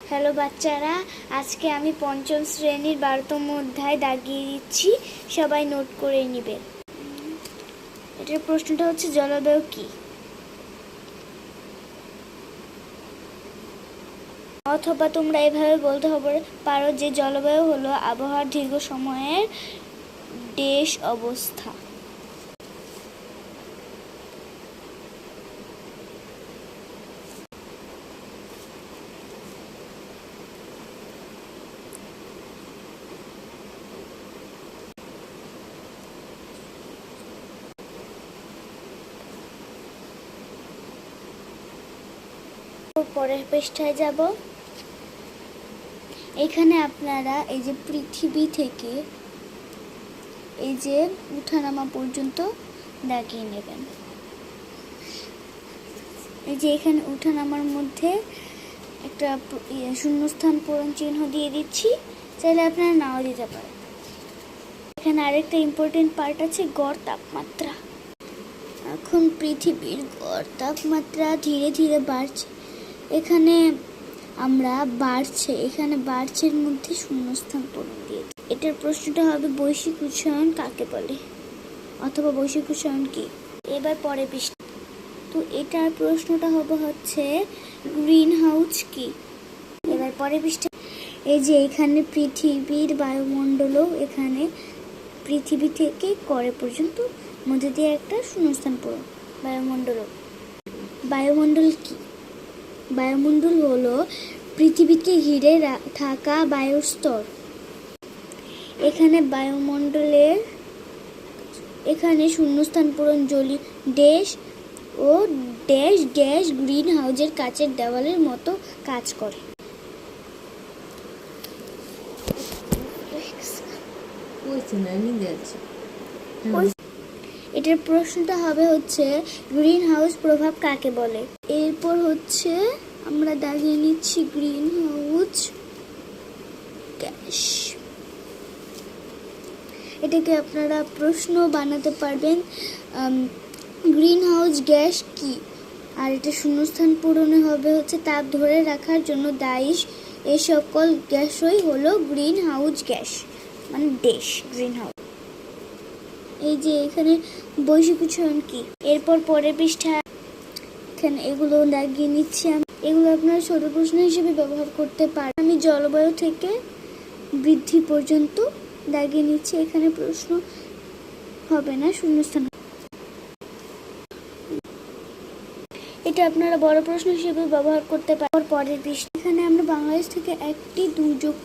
Hello বাচ্চারা, আজকে আমি পঞ্চম শ্রেণীর 12তম অধ্যায় দাগিয়ে দিচ্ছি, সবাই নোট করে নেবে। এটার প্রশ্নটা হচ্ছে জলবায়ু কি? অথবা তোমরা এভাবে বলতে পারো যে জলবায়ু হলো আবহাওয়ার দীর্ঘ সময়ের দেশ অবস্থা। পরের পৃষ্ঠায় যাব। এখানে আপনারা এই যে পৃথিবী থেকে এই যে উঠানামা পর্যন্ত দাগিয়ে নেবেন। এই যে এখানে উঠানামার মধ্যে একটা শূন্যস্থান পূরণ চিহ্ন দিয়ে দিচ্ছি, চাইলে আপনারা নাও দিতে পারেন। এখানে আরেকটা ইম্পর্টেন্ট পার্ট আছে, গড় তাপমাত্রা। এখন পৃথিবীর গড় তাপমাত্রা ধীরে ধীরে বাড়ছে। এখানে বাড়ছের মধ্যে শূন্যস্থান পূরণ দিয়েছে। এটার প্রশ্নটা হবে বৈশ্বিক উষ্ণায়ন কাকে বলে, অথবা বৈশ্বিক উষ্ণায়ন কি। এবার পরে পৃষ্ঠা, তো এটার প্রশ্নটা হচ্ছে গ্রিন হাউস কি। এবার পরে পৃষ্ঠা, এই যে এখানে পৃথিবীর বায়ুমণ্ডলও, এখানে পৃথিবী থেকে করে পর্যন্ত মধ্যে দিয়ে একটা শূন্যস্থান পূরণ। বায়ুমণ্ডল কি? বায়ুমণ্ডল হলো পৃথিবীকে ঘিরে থাকা বায়ুর স্তর। এখানে বায়ুমণ্ডলের এখানে শূন্যস্থান পূরণ জলীয় dash O dash gas green হাউসের কাচের দেওয়ালের মতো কাজ করে। এটার প্রশ্নটা হচ্ছে গ্রিন হাউস প্রভাব কাকে বলে। এরপর হচ্ছে আমরা দাগিয়ে নিচ্ছি গ্রিন হাউস গ্যাস। এটাকে আপনারা প্রশ্ন বানাতে পারবেন, গ্রিন হাউস গ্যাস কি। আর এটা শূন্যস্থান পূরণে হচ্ছে তাপ ধরে রাখার জন্য দায়ী এই সকল গ্যাসই হলো গ্রিন হাউস গ্যাস, মানে গ্রিন হাউস। এই যে এখানে বৈশ্বিক উষ্ণায়ন কি। এরপর পরের পৃষ্ঠা, এখানে এগুলো দাগিয়ে নিচ্ছি। এগুলো আপনারা ছোট প্রশ্ন হিসেবে ব্যবহার করতে পারেন। আমি জলবায়ু থেকে বৃদ্ধি পর্যন্ত দাগিয়ে নিচ্ছি, এখানে প্রশ্ন হবে না, শূন্যস্থান। এটা আপনারা বড় প্রশ্ন হিসেবে ব্যবহার করতে পারেন। পরের পৃষ্ঠা, এখানে আমরা বাংলাদেশ থেকে একটি দুর্যোগ